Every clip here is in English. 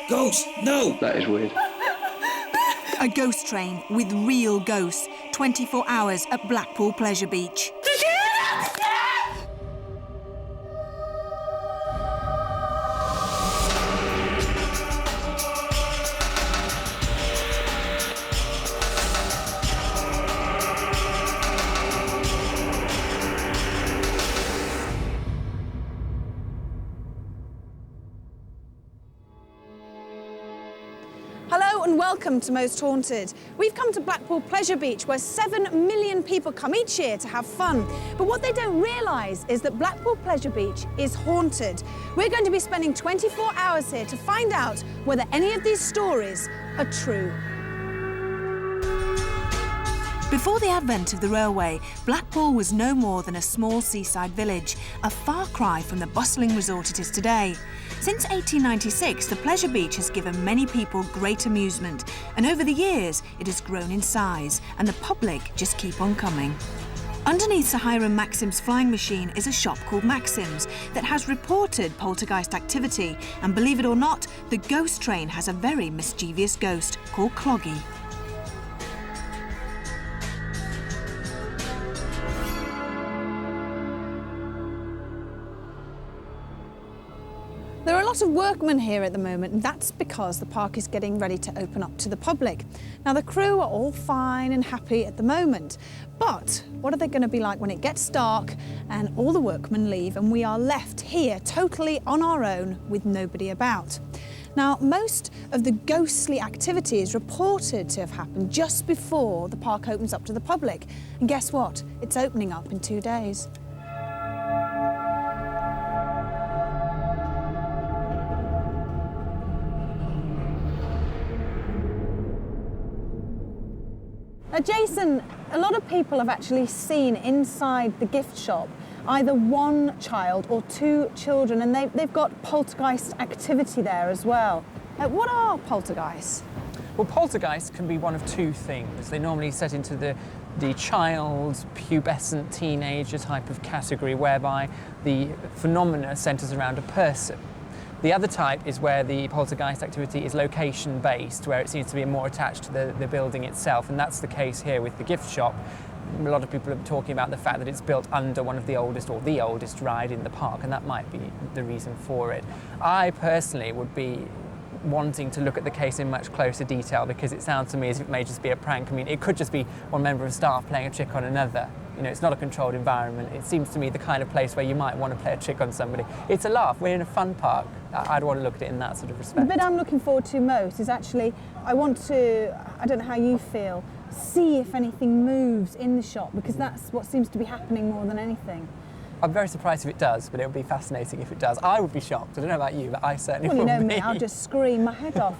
Ghost, no! That is weird. A ghost train with real ghosts, 24 hours at Blackpool Pleasure Beach. Hello and welcome to Most Haunted. We've come to Blackpool Pleasure Beach where 7 million people come each year to have fun. But what they don't realise is that Blackpool Pleasure Beach is haunted. We're going to be spending 24 hours here to find out whether any of these stories are true. Before the advent of the railway, Blackpool was no more than a small seaside village, a far cry from the bustling resort it is today. Since 1896, the Pleasure Beach has given many people great amusement, and over the years it has grown in size, and the public just keep on coming. Underneath Sir Hiram Maxim's flying machine is a shop called Maxim's that has reported poltergeist activity, and believe it or not, the ghost train has a very mischievous ghost called Cloggy. There are a lot of workmen here at the moment, and that's because the park is getting ready to open up to the public. Now, the crew are all fine and happy at the moment, but what are they going to be like when it gets dark and all the workmen leave and we are left here totally on our own with nobody about? Now, most of the ghostly activity is reported to have happened just before the park opens up to the public. And guess what? It's opening up in 2 days. Now, Jason, a lot of people have actually seen inside the gift shop either one child or 2 children, and they've got poltergeist activity there as well. What are poltergeists? Well, poltergeists can be one of 2 things. They normally set into the child, pubescent, teenager type of category, whereby the phenomena centres around a person. The other type is where the poltergeist activity is location-based, where it seems to be more attached to the building itself, and that's the case here with the gift shop. A lot of people are talking about the fact that it's built under one of the oldest, or the oldest ride in the park, and that might be the reason for it. I personally would be wanting to look at the case in much closer detail, because it sounds to me as if it may just be a prank. I mean, it could just be one member of staff playing a trick on another. You know, it's not a controlled environment. It seems to me the kind of place where you might want to play a trick on somebody. It's a laugh. We're in a fun park. I'd want to look at it in that sort of respect. The bit I'm looking forward to most is actually, I want to, I don't know how you feel, see if anything moves in the shop, because that's what seems to be happening more than anything. I'm very surprised if it does, but it would be fascinating if it does. I would be shocked. I don't know about you, but I certainly would be. Well, you know me, I'll just scream my head off.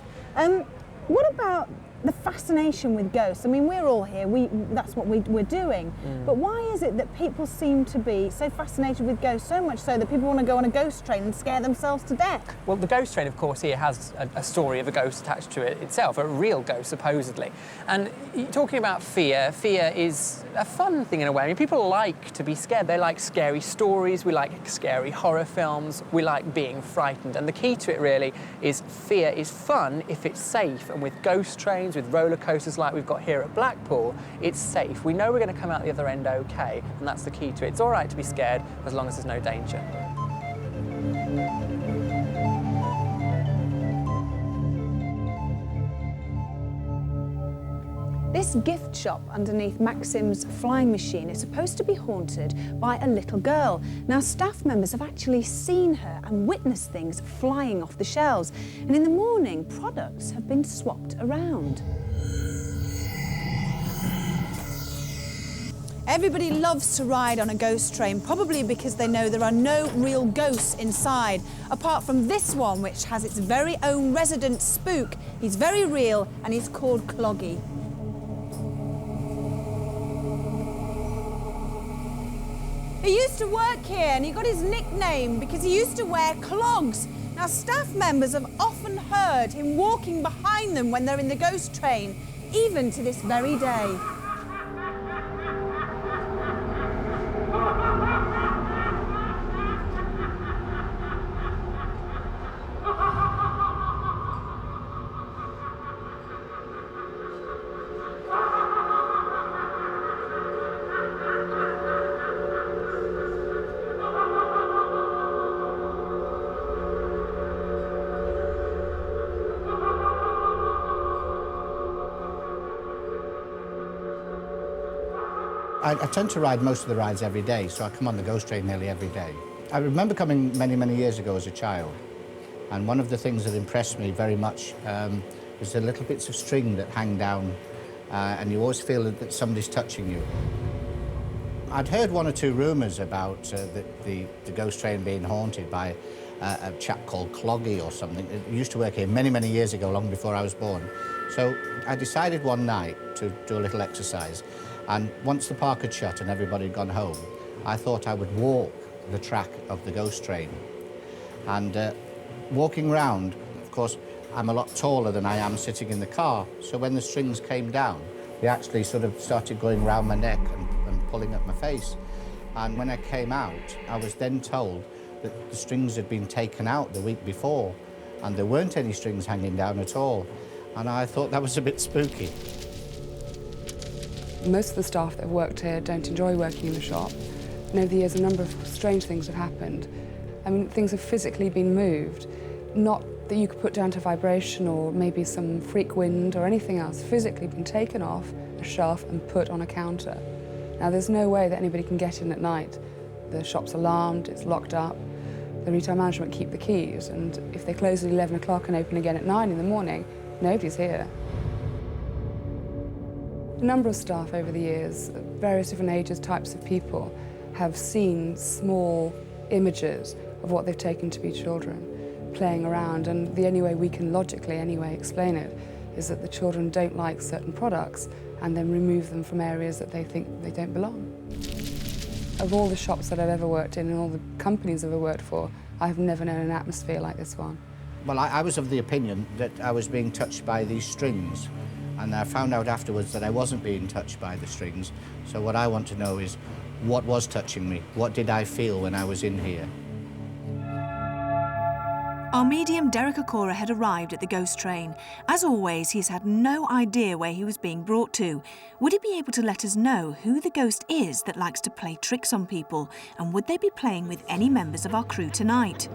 What about the fascination with ghosts? I mean, we're all here, that's what we're doing. But why is it that people seem to be so fascinated with ghosts, so much so that people want to go on a ghost train and scare themselves to death? Well, the ghost train, of course, here has a story of a ghost attached to it itself, a real ghost, supposedly. And talking about fear is a fun thing in a way. I mean, people like to be scared. They like scary stories, we like scary horror films, we like being frightened. And the key to it, really, is fear is fun if it's safe. And with ghost trains, with roller coasters like we've got here at Blackpool, it's safe. We know we're going to come out the other end okay, and that's the key to it. It's all right to be scared as long as there's no danger. This gift shop underneath Maxim's flying machine is supposed to be haunted by a little girl. Now, staff members have actually seen her and witnessed things flying off the shelves. And in the morning, products have been swapped around. Everybody loves to ride on a ghost train, probably because they know there are no real ghosts inside, apart from this one, which has its very own resident spook. He's very real, and he's called Cloggy. He used to work here, and he got his nickname because he used to wear clogs. Now, staff members have often heard him walking behind them when they're in the ghost train, even to this very day. I tend to ride most of the rides every day, so I come on the ghost train nearly every day. I remember coming many, many years ago as a child, and one of the things that impressed me very much was the little bits of string that hang down, and you always feel that somebody's touching you. I'd heard one or two rumours about the ghost train being haunted by a chap called Cloggy or something. It used to work here many, many years ago, long before I was born. So I decided one night to do a little exercise, and once the park had shut and everybody had gone home, I thought I would walk the track of the ghost train. And walking round, of course, I'm a lot taller than I am sitting in the car, so when the strings came down, they actually sort of started going round my neck and pulling up my face. And when I came out, I was then told that the strings had been taken out the week before, and there weren't any strings hanging down at all. And I thought that was a bit spooky. Most of the staff that have worked here don't enjoy working in the shop. And over the years, a number of strange things have happened. I mean, things have physically been moved, not that you could put down to vibration or maybe some freak wind or anything else, physically been taken off a shelf and put on a counter. Now, there's no way that anybody can get in at night. The shop's alarmed, it's locked up. The retail management keep the keys, and if they close at 11 o'clock and open again at 9 in the morning, nobody's here. A number of staff over the years, various different ages, types of people, have seen small images of what they've taken to be children playing around, and the only way we can logically anyway explain it is that the children don't like certain products and then remove them from areas that they think they don't belong. Of all the shops that I've ever worked in and all the companies I've ever worked for, I've never known an atmosphere like this one. Well, I was of the opinion that I was being touched by these strings, and I found out afterwards that I wasn't being touched by the strings. So what I want to know is, what was touching me? What did I feel when I was in here? Our medium Derek Okora had arrived at the ghost train. As always, he's had no idea where he was being brought to. Would he be able to let us know who the ghost is that likes to play tricks on people? And would they be playing with any members of our crew tonight?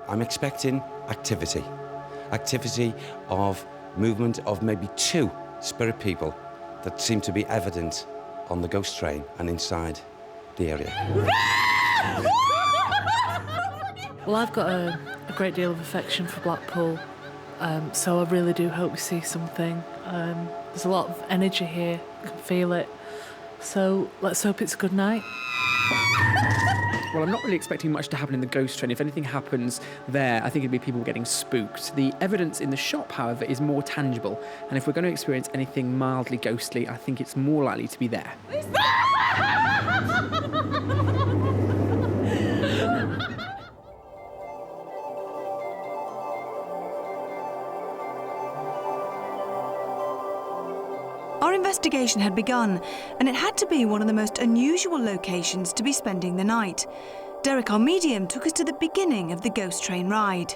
I'm expecting activity. Activity of movement of maybe 2 spirit people that seem to be evident on the ghost train and inside the area. Well, I've got a great deal of affection for Blackpool, so I really do hope we see something. There's a lot of energy here, I can feel it. So let's hope it's a good night. Well, I'm not really expecting much to happen in the ghost train. If anything happens there, I think it'd be people getting spooked. The evidence in the shop, however, is more tangible. And if we're going to experience anything mildly ghostly, I think it's more likely to be there. Our investigation had begun, and it had to be one of the most unusual locations to be spending the night. Derek, our medium, took us to the beginning of the ghost train ride.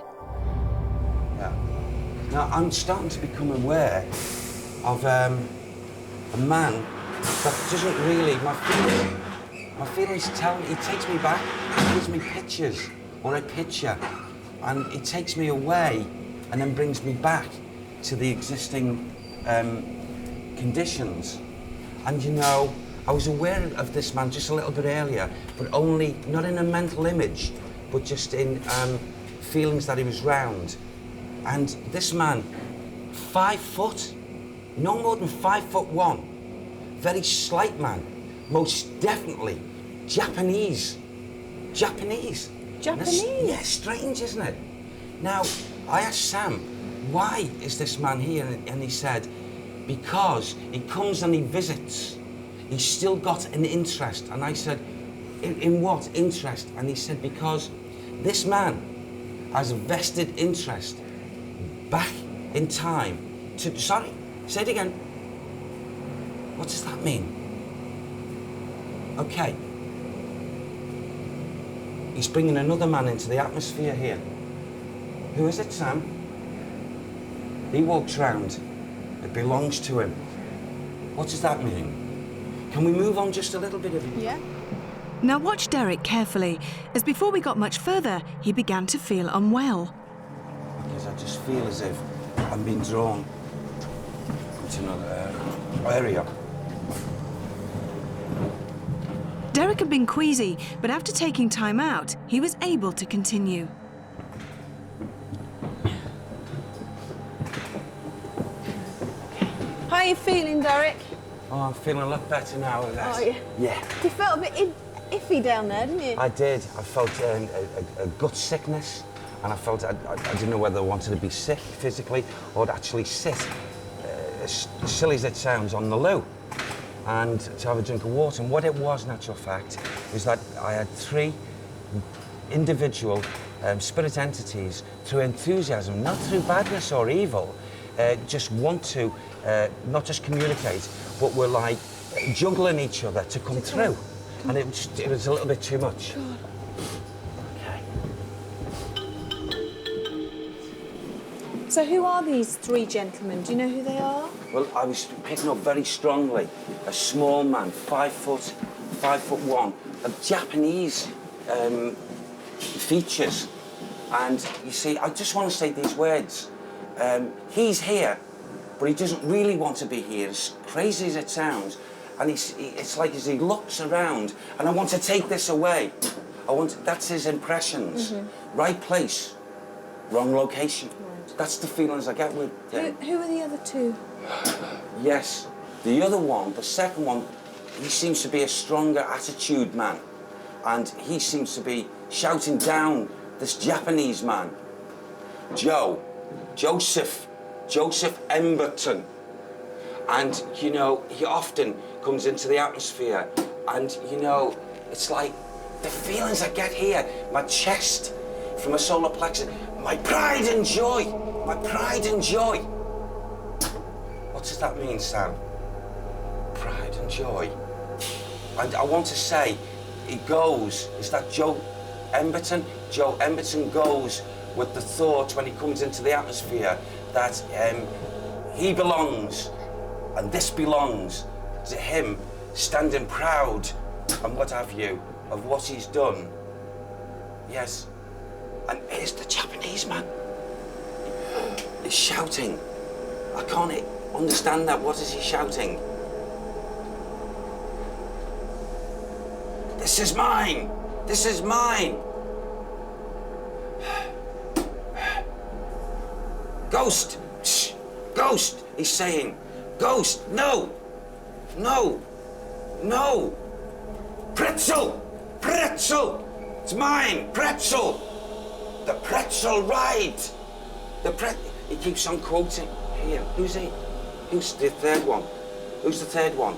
Yeah. Now, I'm starting to become aware of a man that doesn't really... My feelings tell me... He takes me back, he gives me pictures, or a picture, and he takes me away and then brings me back to the existing conditions. And, you know, I was aware of this man just a little bit earlier, but only, not in a mental image, but just in feelings that he was round. And this man, 5 foot, no more than 5'1", very slight man, most definitely Japanese. Japanese? Yeah, strange, isn't it? Now, I asked Sam, why is this man here? And he said, because he comes and he visits. He's still got an interest. And I said, in what interest? And he said, because this man has a vested interest back in time to... Sorry, say it again. What does that mean? Okay. He's bringing another man into the atmosphere here. Who is it, Sam? He walks round. It belongs to him. What does that mean? Can we move on just a little bit of it? Yeah. Now watch Derek carefully, as before we got much further, he began to feel unwell. Because I just feel as if I'm being drawn into another area. Derek had been queasy, but after taking time out, he was able to continue. How are you feeling, Derek? Oh, I'm feeling a lot better now with that. Oh, yeah. Yeah. You felt a bit iffy down there, didn't you? I did. I felt a gut sickness, and I felt I didn't know whether I wanted to be sick physically or to actually sit, as silly as it sounds, on the loo and to have a drink of water. And what it was, in actual fact, is that I had 3 individual spirit entities, through enthusiasm, not through badness or evil, just want to not just communicate, but were like juggling each other to come through. And it was a little bit too much. God. Okay. So who are these 3 gentlemen? Do you know who they are? Well, I was picking up very strongly a small man, 5 foot 1, of Japanese features. And you see, I just want to say these words. He's here, but he doesn't really want to be here, as crazy as it sounds. And it's like as he looks around, and I want to take this away. That's his impressions. Mm-hmm. Right place, wrong location. Right. That's the feelings I get with him. Who are the other 2? Yes, the other one, the second one, he seems to be a stronger attitude man. And he seems to be shouting down this Japanese man, Joseph Emberton. And, you know, he often comes into the atmosphere and, you know, it's like the feelings I get here, my chest, from my solar plexus, my pride and joy, my pride and joy. What does that mean, Sam? Pride and joy. And I want to say, it goes, is that Joe Emberton? Joe Emberton goes with the thought when he comes into the atmosphere that he belongs, and this belongs to him, standing proud and what have you, of what he's done. Yes. And here's the Japanese man. He's shouting. I can't understand that. What is he shouting? This is mine. This is mine. Ghost. Shh. Ghost, he's saying. Ghost, no. No. No. Pretzel. Pretzel. It's mine. Pretzel. The pretzel ride. He keeps on quoting. Here, who's he? Who's the 3rd one? Who's the 3rd one?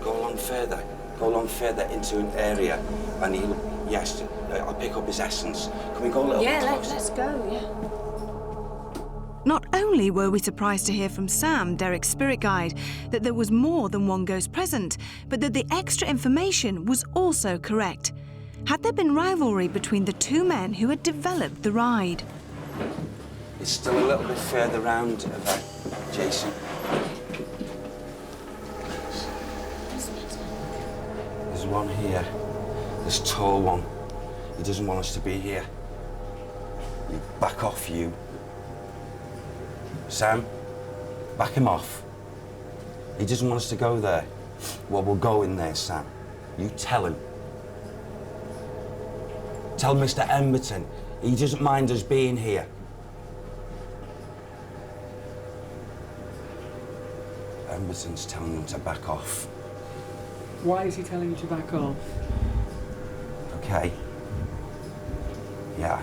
Go along further. Go along further into an area, and yes, I'll pick up his essence. Can we go a little bit closer? Let's go, yeah. Not only were we surprised to hear from Sam, Derek's spirit guide, that there was more than one ghost present, but that the extra information was also correct. Had there been rivalry between the 2 men who had developed the ride? It's still a little bit further round, Jason. There's one here, this tall one. He doesn't want us to be here. You back off, you. Sam, back him off. He doesn't want us to go there. Well, we'll go in there, Sam. You tell him. Tell Mr. Emberton he doesn't mind us being here. Emberton's telling him to back off. Why is he telling you to back off? Okay. Yeah.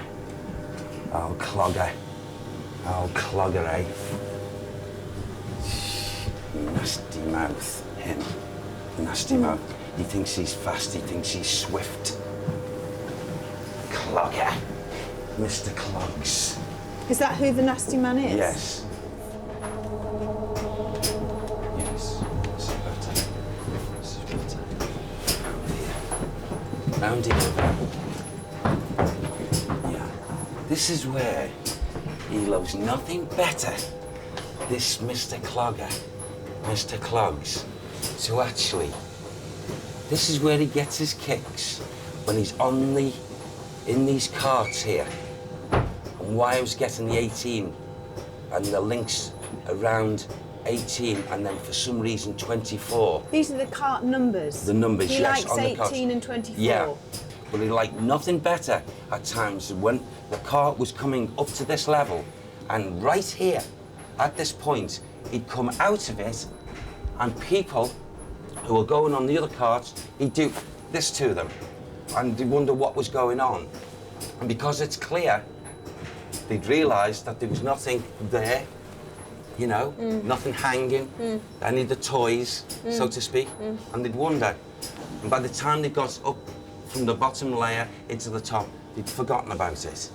I'll clogger. I'll clogger, eh? Nasty mouth, him. Nasty mouth. He thinks he's fast, he thinks he's swift. Clogger. Mr. Clogs. Is that who the nasty man is? Yes. Yes. This is better. This is better. Round here. Yeah. This is where he loves nothing better. This Mr. Clogger, Mr. Clogs. So actually, this is where he gets his kicks when he's in these carts here. And why I was getting the 18 and the links around 18 and then for some reason 24. These are the cart numbers? The numbers, he yes, likes on the cart. 18 and 24? Yeah, but he liked nothing better at times than when the cart was coming up to this level and right here, at this point, he'd come out of it and people who were going on the other carts, he'd do this to them and they'd wonder what was going on. And because it's clear, they'd realise that there was nothing there, you know, nothing hanging, any of the toys, so to speak, and they'd wonder. And by the time they got up from the bottom layer into the top, they'd forgotten about it.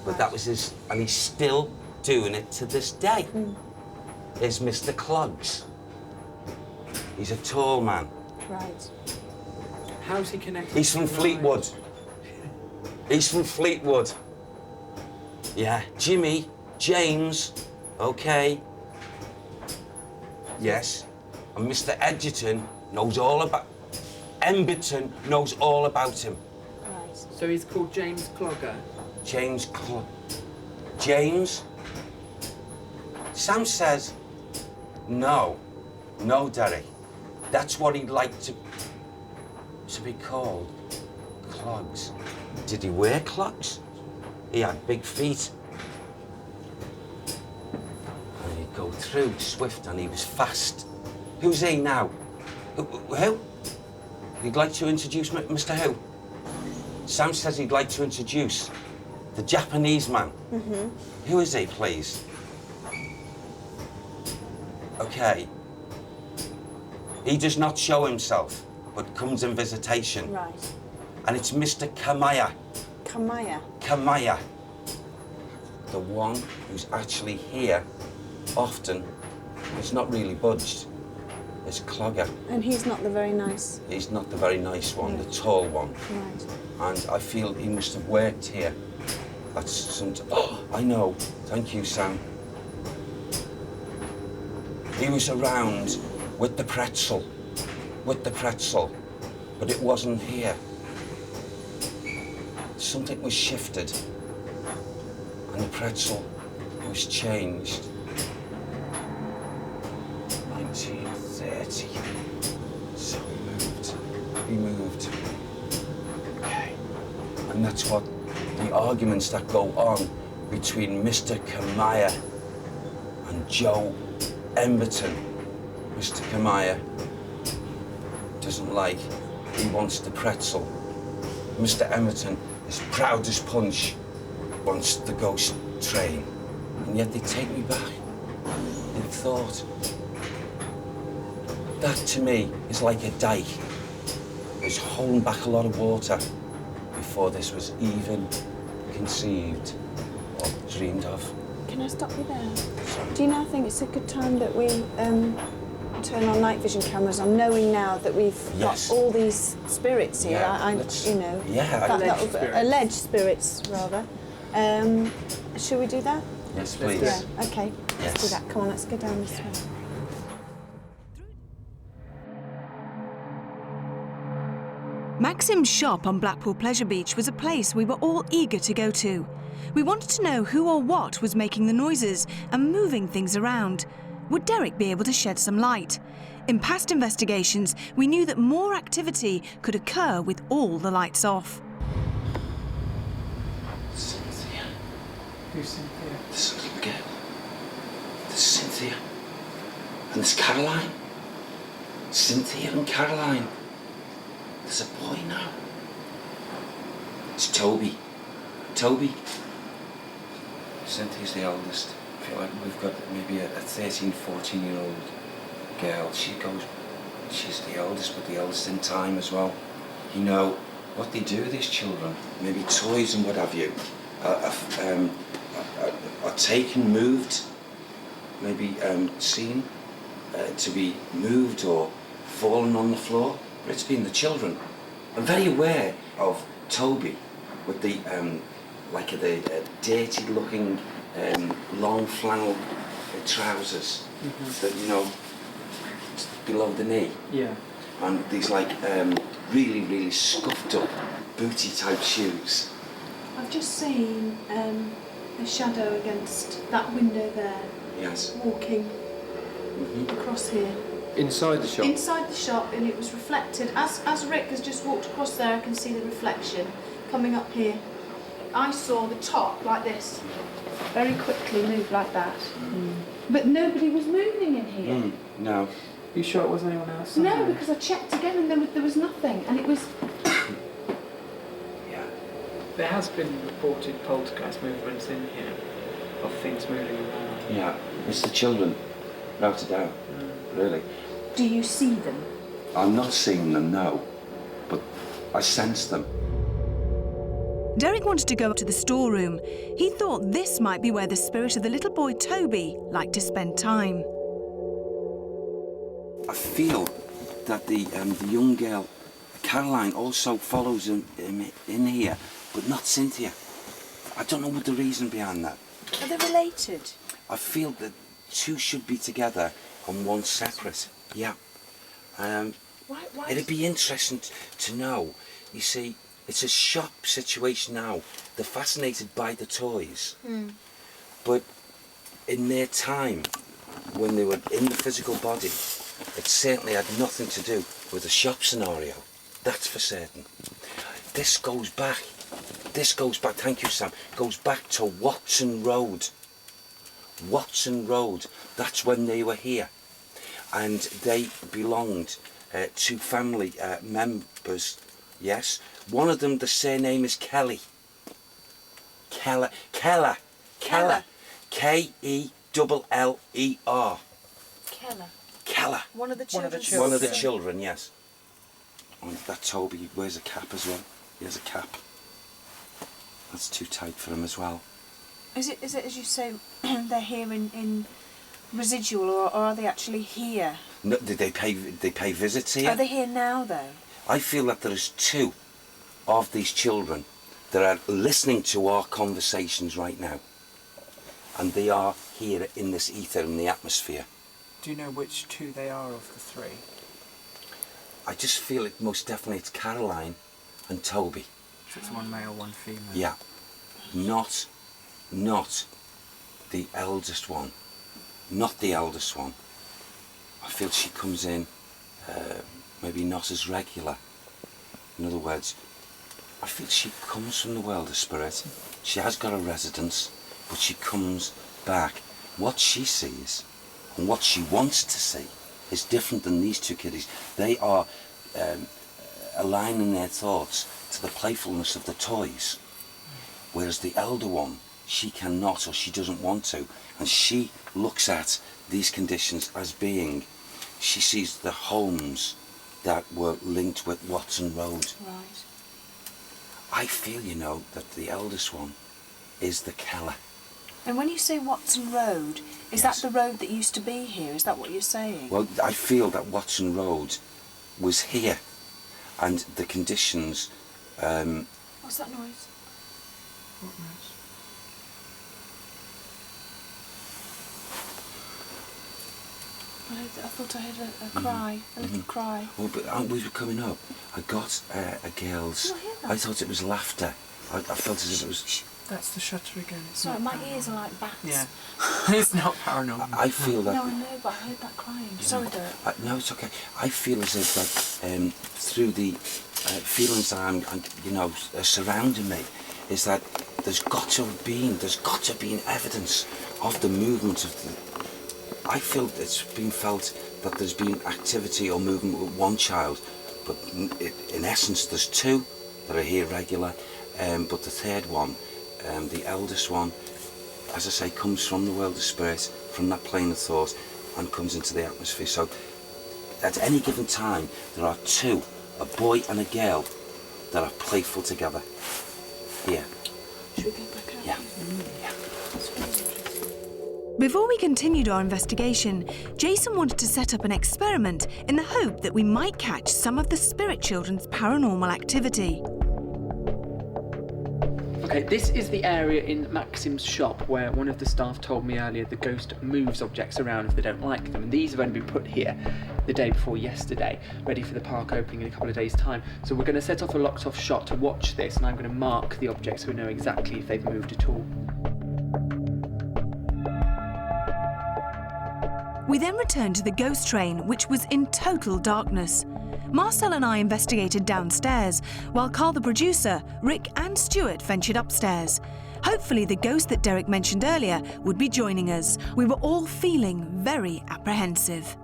But that was his, and he's still doing it to this day. Is Mr. Clogs. He's a tall man. Right. How's he connected? He's from Fleetwood. He's from Fleetwood. Yeah, Jimmy, James, okay. Yes, and Mr. Edgerton knows all about... Emberton knows all about him. Right. So he's called James Clogger? James James? Sam says, no, Derek. That's what he'd like to be called. Clogs. Did he wear clogs? He had big feet. And he'd go through swift and he was fast. Who's he now? Who? He'd like to introduce Mr. Who? Sam says he'd like to introduce the Japanese man. Who is he, please? Okay. He does not show himself, but comes in visitation. Right. And it's Mr. Kamaya. Kamaya. The one who's actually here often, is not really budged. It's Clogger. And he's not the very nice... He's not the very nice one, the tall one. Right. And I feel he must have worked here at some... Oh, I know. Thank you, Sam. He was around with the pretzel. But it wasn't here. Something was shifted. And the pretzel was changed. 1930. So he moved. Okay. And that's what the arguments that go on between Mr. Kamaya and Joe Emberton. Mr. Kamaya doesn't like, he wants the pretzel. Mr. Emberton is proud as punch, wants the ghost train. And yet they take me back in thought. That to me is like a dike. It's holding back a lot of water before this was even conceived or dreamed of. Can I stop you there? Sorry. Do you now think it's a good time that we turn our night vision cameras on, knowing now that we've Yes. got all these spirits here? Yeah, You know, yeah, alleged spirits, rather. Should we do that? Yes, please. Yeah. Okay. Let's do Yes. that. Come on, let's go down this way. Maxim's shop on Blackpool Pleasure Beach was a place we were all eager to go to. We wanted to know who or what was making the noises and moving things around. Would Derek be able to shed some light? In past investigations, we knew that more activity could occur with all the lights off. Cynthia. Who's Cynthia? There's a little girl. There's Cynthia. And there's Caroline. Cynthia and Caroline. There's a boy now. It's Toby. Toby. Cynthia's the oldest. I feel like we've got maybe a 13, 14-year-old girl. She's the oldest, but the oldest in time as well. You know, what they do, these children, maybe toys and what have you, are taken, moved, maybe seen to be moved or fallen on the floor. But it's been the children. I'm very aware of Toby with the like the dirty-looking long flannel trousers that, you know, below the knee. Yeah. And these like really, really scuffed up booty-type shoes. I've just seen a shadow against that window there, Yes. walking. across here. Inside the shop? Inside the shop, and it was reflected. As Rick has just walked across there, I can see the reflection coming up here. I saw the top like this, very quickly move like that. But nobody was moving in here. No. You sure it wasn't anyone else? No, because I checked again and there was nothing, and it was... Yeah. There has been reported poltergeist movements in here, of things moving around. Yeah, it's the children, without a doubt, really. Do you see them? I'm not seeing them, no, but I sense them. Derek wanted to go up to the storeroom. He thought this might be where the spirit of the little boy Toby liked to spend time. I feel that the young girl, Caroline, also follows him in here, but not Cynthia. I don't know what the reason behind that. Are they related? I feel that two should be together and one separate. Yeah. Why It'd be interesting to know. You see, it's a shop situation now. They're fascinated by the toys. But in their time, when they were in the physical body, it certainly had nothing to do with the shop scenario. That's for certain. This goes back, thank you Sam, goes back to Watson Road. Watson Road, that's when they were here. And they belonged to family members, yes. One of them, the surname is Kelly. Keller. K-E-L-L-E-R. Keller. One of the children, yes. And that Toby wears a cap as well. He has a cap. That's too tight for him as well. Is it as you say, they're here in residual, or are they actually here? No, did they pay visits here? Are they here now, though? I feel that there is two of these children that are listening to our conversations right now. And they are here in this ether, in the atmosphere. Do you know which two they are of the three? I just feel it most definitely it's Caroline and Toby. So it's one male, one female? Yeah. Not the eldest one. Not the eldest one. I feel she comes in maybe not as regular. In other words, I feel she comes from the world of spirit. She has got a residence, but she comes back. What she sees and what she wants to see is different than these two kiddies. They are aligning their thoughts to the playfulness of the toys, whereas the elder one, she cannot or she doesn't want to, and she looks at these conditions as being, she sees the homes that were linked with Watson Road. Right. I feel, you know, that the eldest one is the Keller. And when you say Watson Road, is Yes. that the road that used to be here? Is that what you're saying? Well, I feel that Watson Road was here, and the conditions. What's that noise? What noise? I thought I heard a cry, a little cry. Well, but we were coming up. I got a girl's. Did I hear that? I thought it was laughter. I felt as if it was. That's the shutter again. It's Sorry, not my paranormal. ears are like bats. Yeah. It's not paranormal. I feel that. No, I know, but I heard that crying. Sorry, Derek. No, it's okay. I feel as if that through the feelings that I'm surrounding me, is that there's got to have been evidence of the movement of the. I feel it's been felt that there's been activity or movement with one child, but in essence there's two that are here regular, but the third one, the eldest one, as I say, comes from the world of spirit, from that plane of thought, and comes into the atmosphere. So at any given time there are two, a boy and a girl, that are playful together here. Should we go back out? Yeah. Yeah. That's really interesting. Before we continued our investigation, Jason wanted to set up an experiment in the hope that we might catch some of the spirit children's paranormal activity. Okay, this is the area in Maxim's shop where one of the staff told me earlier the ghost moves objects around if they don't like them, and these have only been put here the day before yesterday, ready for the park opening in a couple of days' time. So we're going to set off a locked-off shot to watch this, and I'm going to mark the objects so we know exactly if they've moved at all. We then returned to the ghost train, which was in total darkness. Marcel and I investigated downstairs, while Carl the producer, Rick and Stuart ventured upstairs. Hopefully the ghost that Derek mentioned earlier would be joining us. We were all feeling very apprehensive.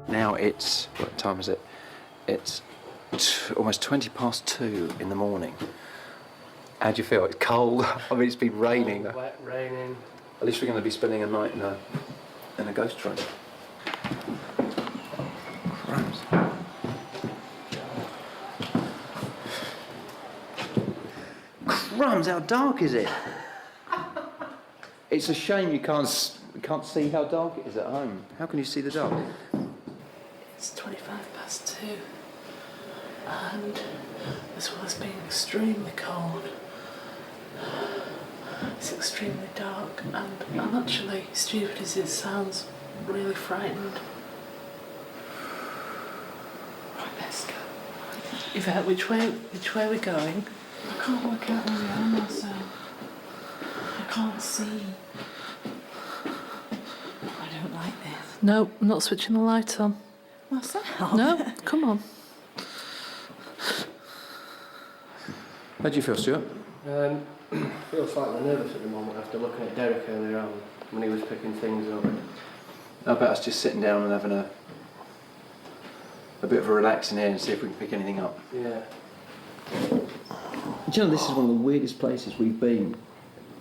Now it's, what time is it? It's almost 20 past 2 in the morning. How do you feel? It's cold. I mean, it's been raining. Cold, wet, raining. At least we're going to be spending a night in a ghost train. Crumbs. Crumbs, how dark is it? It's a shame you can't see how dark it is at home. How can you see the dark? It's 25 past 2, and as well as being extremely cold, it's extremely dark, and I'm actually, stupid as it sounds, really frightened. Right, let's go. Yvette, which way are we going? I can't work out where we are, Marcel. I can't see. I don't like this. No, I'm not switching the light on. Marcel? No, come on. How do you feel, Stuart? I feel slightly nervous at the moment after looking at Derek earlier on when he was picking things up. How about us just sitting down and having a bit of a relax in here and see if we can pick anything up? Yeah. Do you know, this is one of the weirdest places we've been,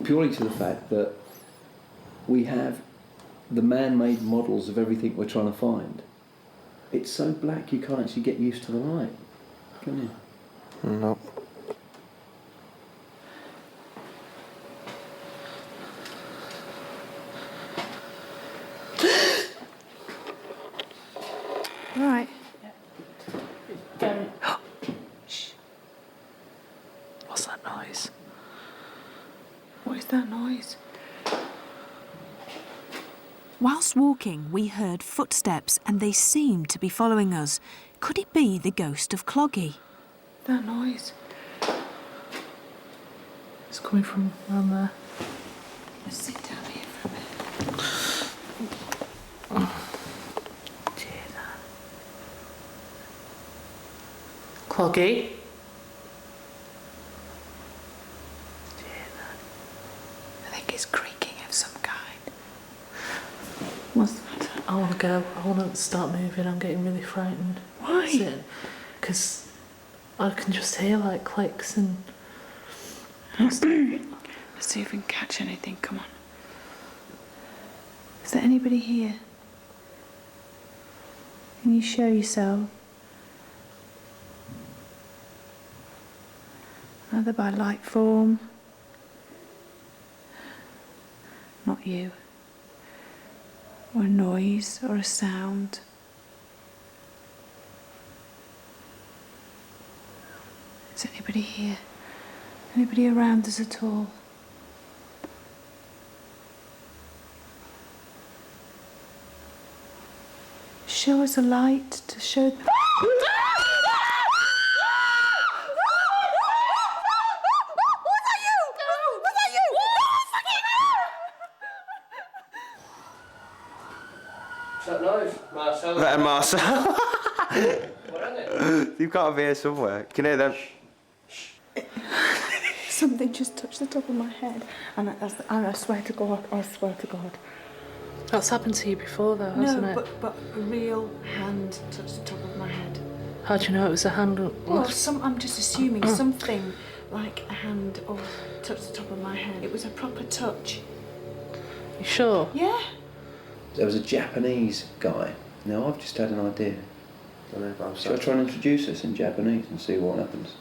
purely to the fact that we have the man-made models of everything we're trying to find. It's so black you can't actually get used to the light, can you? No. Right. Derek. Shh. What's that noise? What is that noise? Whilst walking, we heard footsteps and they seemed to be following us. Could it be the ghost of Cloggy? That noise. It's coming from around there. Let's sit down here for a minute. Do you hear that? Cloggy? Do you hear that? I think it's creaking of some kind. What's the matter? I want to go. I want to start moving. I'm getting really frightened. Why? Because I can just hear like clicks and... Let's see if we can catch anything. Come on. Is there anybody here? Can you show yourself? Either by light form. Not you. Or a noise or a sound. Is anybody here? Anybody around us at all? Show us a light to show. What's that noise, Marcel? That Marcel. Where is it? You've got to be here somewhere. Can you hear them? Something just touched the top of my head, and I swear to God, I swear to God. That's happened to you before though, hasn't it? but a real hand touched the top of my head. How do you know it was a hand? Well, I'm just assuming something like a hand or touched the top of my head. It was a proper touch. You sure? Yeah. There was a Japanese guy. Now, I've just had an idea. Shall I try and introduce us in Japanese and see what happens?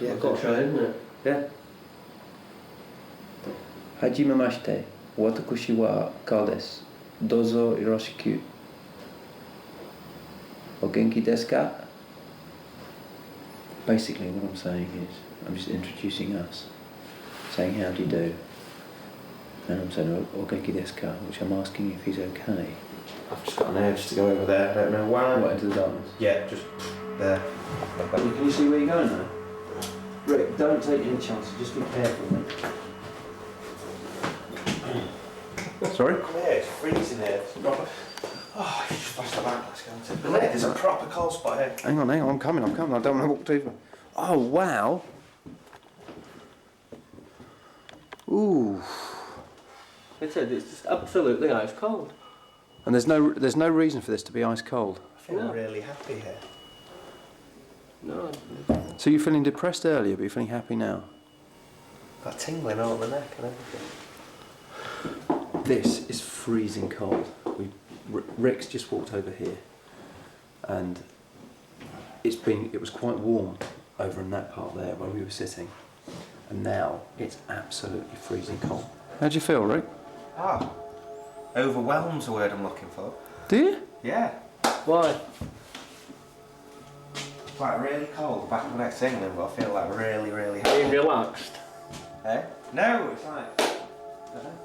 Yeah, got to try, isn't it? Yeah. Hajimemashite, watakushi wa Carl desu. Dozo yoroshiku. O genki desu ka? Basically, what I'm saying is, I'm just introducing us, saying how do you do, and I'm saying o genki desu ka, which I'm asking if he's okay. I've just got an urge to go over there. I don't know why. What, into the darkness? Yeah, just there. Can you see where you're going now? Rick, don't take any chances, just be careful, mate. Sorry? Come here, it's freezing here. Oh, you just flashed the lamp, let's go. There's a proper cold spot here. Hang on, I'm coming. I don't want to walk too far. Oh, wow. Ooh. It's just absolutely ice cold. And there's no reason for this to be ice cold. I feel really happy here. No. So you're feeling depressed earlier, but you're feeling happy now? Got tingling all the neck and everything. This is freezing cold. Rick's just walked over here, and it was quite warm over in that part there where we were sitting, and now it's absolutely freezing cold. How do you feel, Rick? Ah, overwhelm's the word I'm looking for. Do you? Yeah. Why? It's like really cold, back of my neck's tingling, but I feel like really, really Are you happy. relaxed? Eh? No, it's like, I don't know.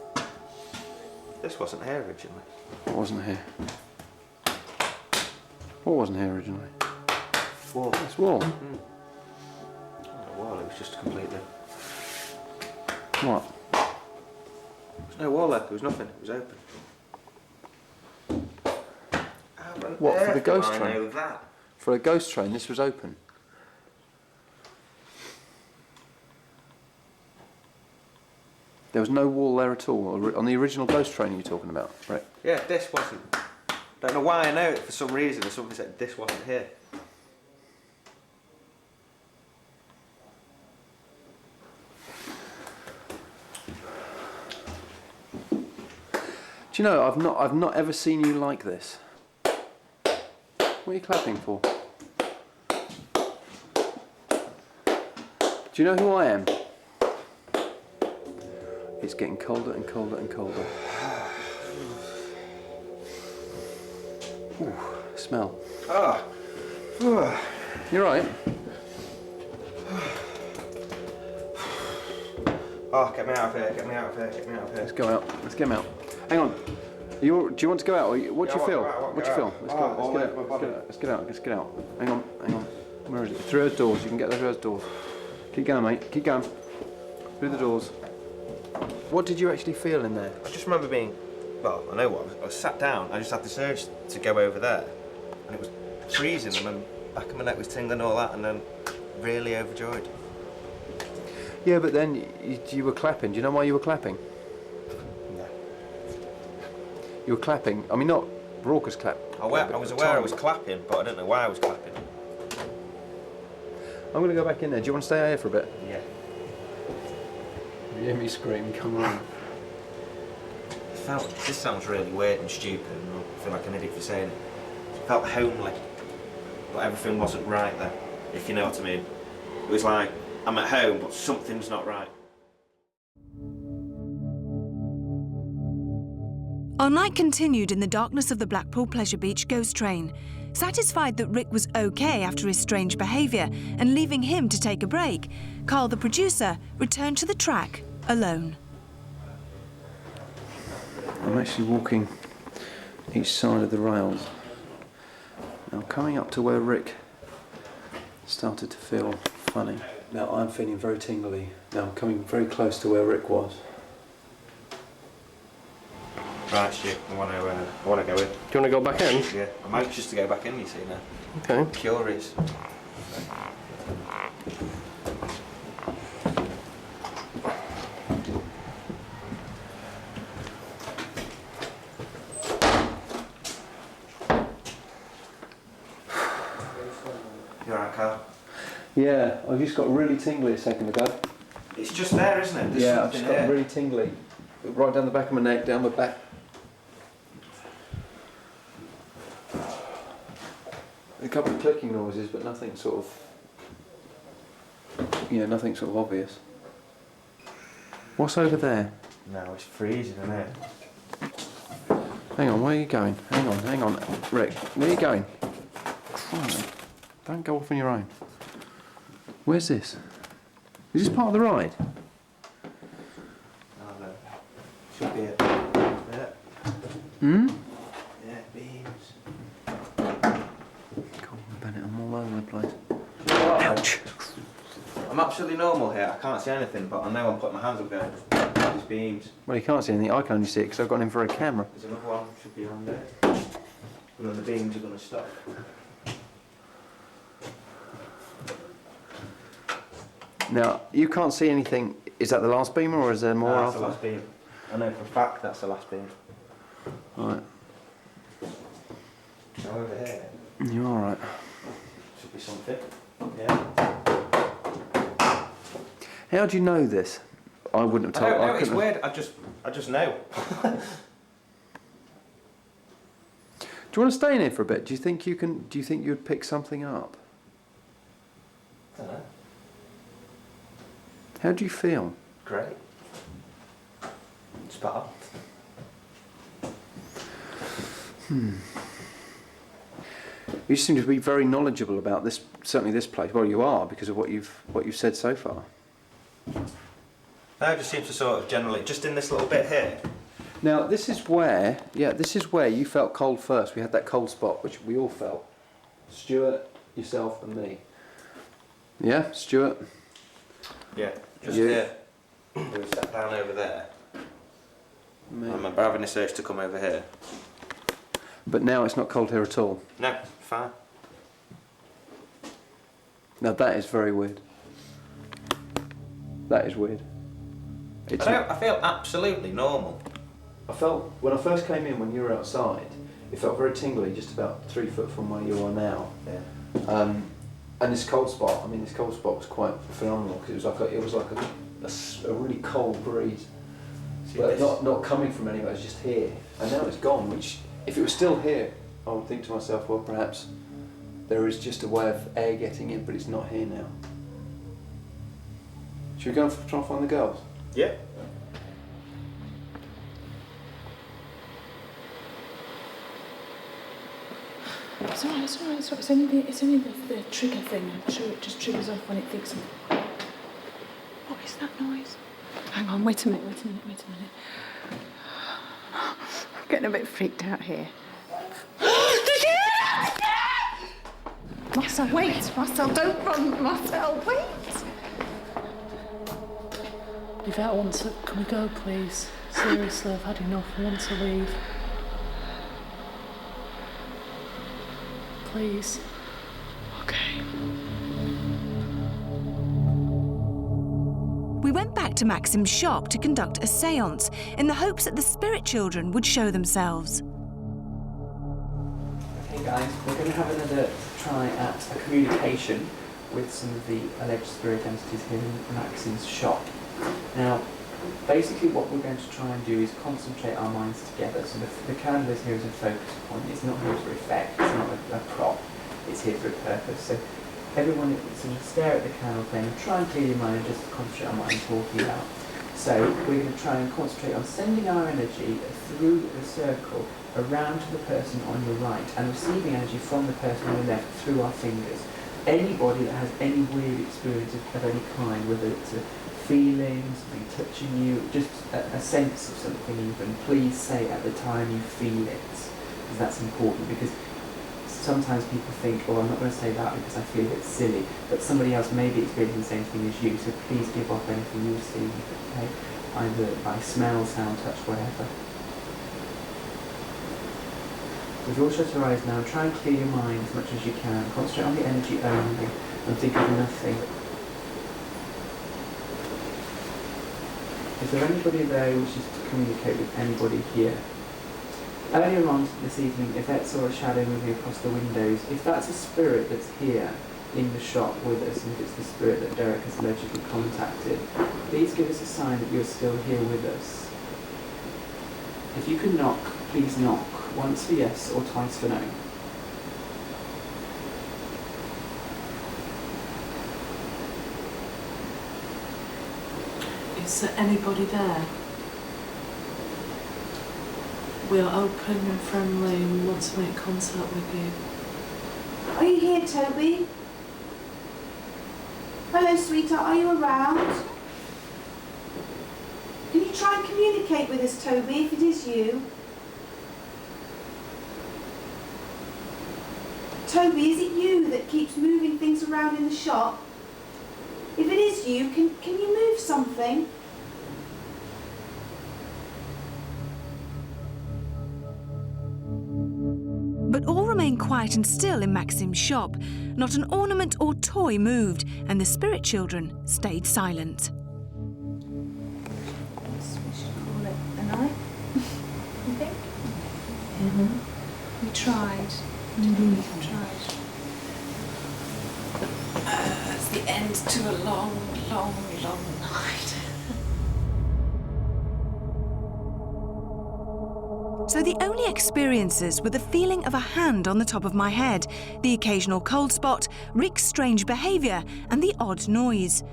This wasn't here originally. What wasn't here? What wasn't here originally? Wall. It's wall. Not a wall, it was just completely... What? There was no wall there, there was nothing, it was open. What, for the ghost I train? know that. For a ghost train, this was open. There was no wall there at all on the original ghost train you're talking about, right? Yeah, this wasn't. Don't know why I know it, for some reason, or something said this wasn't here. Do you know, I've not ever seen you like this. What are you clapping for? Do you know who I am? It's getting colder and colder and colder. Ooh, smell. Ah. You're right. Oh, get me out of here, get me out of here, get me out of here. Let's go out. Let's get him out. Hang on. Do you want to go out? Or what do you feel? What do you feel? Let's go. Let's get out. Let's get out. Hang on. Where is it? Through those doors. You can get through those doors. Keep going, mate. Keep going. Through the doors. What did you actually feel in there? I just remember being, well, I know what, I was sat down, I just had this urge to go over there, and it was freezing, and then back of my neck was tingling and all that, and then really overjoyed. Yeah, but then you were clapping. Do you know why you were clapping? No. You were clapping. I mean, not raucous clap. I was aware I was clapping, but I didn't know why I was clapping. I'm going to go back in there. Do you want to stay here for a bit? Yeah. You hear me scream, come on. This sounds really weird and stupid, and I feel like an idiot for saying it. I felt homely, but everything wasn't right there, if you know what I mean. It was like, I'm at home, but something's not right. Our night continued in the darkness of the Blackpool Pleasure Beach ghost train. Satisfied that Rick was okay after his strange behaviour and leaving him to take a break, Carl, the producer, returned to the track alone. I'm actually walking each side of the rails. Now coming up to where Rick started to feel funny. Now I'm feeling very tingly. Now I'm coming very close to where Rick was. Right, Stu, I want to go in. Do you want to go back in? Yeah, I'm anxious to go back in, you see now. Okay. Curious. You alright, Carl? Yeah, I just got really tingly a second ago. It's just there, isn't it? There's Yeah, I've something just got here. really tingly. Right down the back of my neck, down my back. A couple of clicking noises, but nothing sort of, nothing sort of obvious. What's over there? No, it's freezing, isn't it? Hang on, where are you going? Hang on, Rick, where are you going? Christ, don't go off on your own. Where's this? Is this part of the ride? Oh no. Should be it. Yeah. Hmm? Yeah, beams. God, Bennett, I'm all over the place. Ouch. I'm absolutely normal here. I can't see anything, but I know I'm putting my hands up going. beams. Well, you can't see anything. I can only see it because I've got an infrared camera. There's another one, should be on there. And then the beams are going to stop. Now, you can't see anything. Is that the last beam or is there more That's after? the last beam. I know for a fact that's the last beam. Right. Now over here You're all right. should be something. Yeah. How do you know this? I wouldn't have told. I don't know, it's couldn't have- weird. I just know. Do you want to stay in here for a bit? Do you think you can? Do you think you'd pick something up? I don't know. How do you feel? Great. It's better. You seem to be very knowledgeable about this. Certainly, this place. Well, you are because of what you've said so far. I just seem to sort of generally, just in this little bit here. Now, this is where you felt cold first. We had that cold spot, which we all felt. Stuart, yourself, and me. Yeah, Stuart. Yeah, just You. here. We sat down over there. Me. I remember having this urge to come over here. But now it's not cold here at all. No, fine. Now that is very weird. That is weird. It's I feel absolutely normal. I felt when I first came in when you were outside, it felt very tingly, just about 3 foot from where you are now. Yeah. And this cold spot, this cold spot was quite phenomenal because it was like a really cold breeze, but not coming from anywhere. It was just here, and now it's gone. Which, if it was still here, I would think to myself, well, perhaps there is just a way of air getting in, but it's not here now. Should we go and try and find the girls? Yeah. It's alright, it's alright, it's alright. It's only the trigger thing. I'm sure it just triggers off when it thinks of... What is that noise? Hang on, wait a minute. I'm getting a bit freaked out here. Marcel, wait! Marcel, don't run! Marcel, wait! Yvette wants to... Can we go, please? Seriously, I've had enough. I want to leave. Please. Okay. We went back to Maxim's shop to conduct a séance in the hopes that the spirit children would show themselves. Okay guys, we're going to have another try at a communication with some of the alleged spirit entities here in Maxim's shop. Now, basically what we're going to try and do is concentrate our minds together. So the candle is here as a focus point. It's not here for effect, it's not a prop, it's here for a purpose. So everyone sort of stare at the candle flame and try and clear your mind and just concentrate on what I'm talking about. So we're going to try and concentrate on sending our energy through the circle around to the person on your right and receiving energy from the person on your left through our fingers. Anybody that has any weird experience of any kind, whether it's a feeling, something touching you, just a sense of something even, please say at the time you feel it, because that's important, because sometimes people think, oh, I'm not going to say that because I feel it's silly, but somebody else may be experiencing the same thing as you, so please give off anything you see, okay? Either by smell, sound, touch, whatever. With your shut your eyes now, try and clear your mind as much as you can, concentrate on the energy only, and think of nothing. Is there anybody there who wishes to communicate with anybody here? Earlier on this evening, Yvette saw a shadow moving across the windows. If that's a spirit that's here in the shop with us, and if it's the spirit that Derek has allegedly contacted, please give us a sign that you're still here with us. If you can knock, please knock. Once for yes or twice for no. Is there anybody there? We are open and friendly and we want to make contact with you. Are you here, Toby? Hello, sweetheart. Are you around? Can you try and communicate with us, Toby, if it is you? Toby, is it you that keeps moving things around in the shop? If it is you, can you move something? But all remained quiet and still in Maxim's shop. Not an ornament or toy moved, and the spirit children stayed silent. We should call it a night, you think? We tried. We tried. It's the end to a long, long, long night. So the only experiences were the feeling of a hand on the top of my head, the occasional cold spot, Rick's strange behaviour, and the odd noise.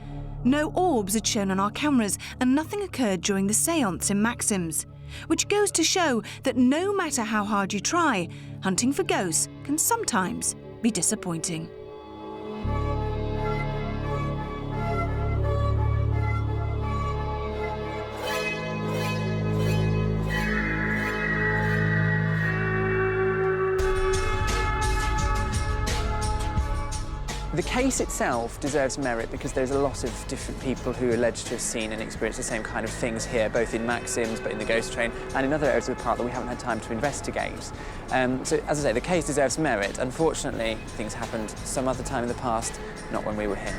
No orbs had shown on our cameras, and nothing occurred during the séance in Maxim's. Which goes to show that no matter how hard you try, hunting for ghosts can sometimes be disappointing. The case itself deserves merit because there's a lot of different people who are alleged to have seen and experienced the same kind of things here, both in Maxim's, but in the ghost train, and in other areas of the park that we haven't had time to investigate. So, as I say, the case deserves merit. Unfortunately, things happened some other time in the past, not when we were here.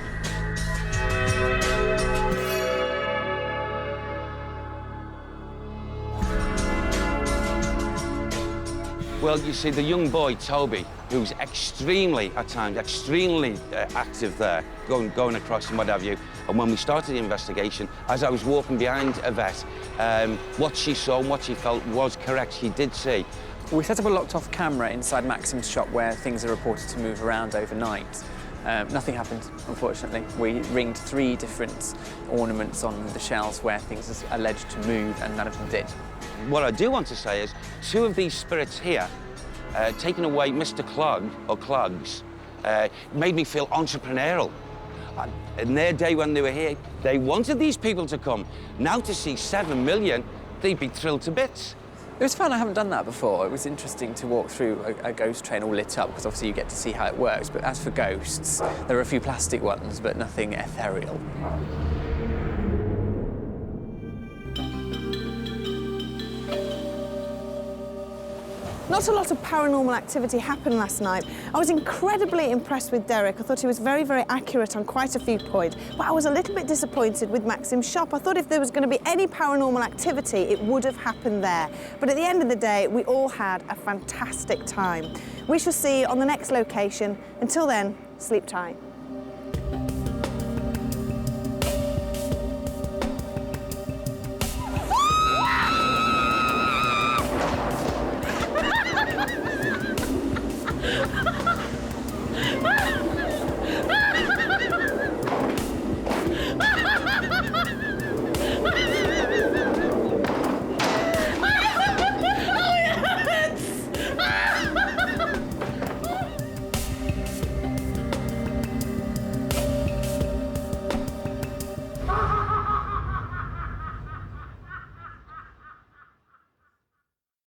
Well, you see, the young boy, Toby, who's extremely, at times, extremely active there, going across and what have you. And when we started the investigation, as I was walking behind Yvette, what she saw and what she felt was correct. She did see. We set up a locked-off camera inside Maxim's shop where things are reported to move around overnight. Nothing happened, unfortunately. We ringed 3 different ornaments on the shelves where things are alleged to move, and none of them did. What I do want to say is, 2 of these spirits here, taking away Mr. Clog, or Clogs, made me feel entrepreneurial. In their day when they were here, they wanted these people to come. Now to see 7 million, they'd be thrilled to bits. It was fun. I haven't done that before. It was interesting to walk through a ghost train all lit up, because obviously you get to see how it works. But as for ghosts, there are a few plastic ones, but nothing ethereal. Not a lot of paranormal activity happened last night. I was incredibly impressed with Derek. I thought he was very, very accurate on quite a few points, but I was a little bit disappointed with Maxim's shop. I thought if there was going to be any paranormal activity, it would have happened there. But at the end of the day, we all had a fantastic time. We shall see you on the next location. Until then, sleep tight.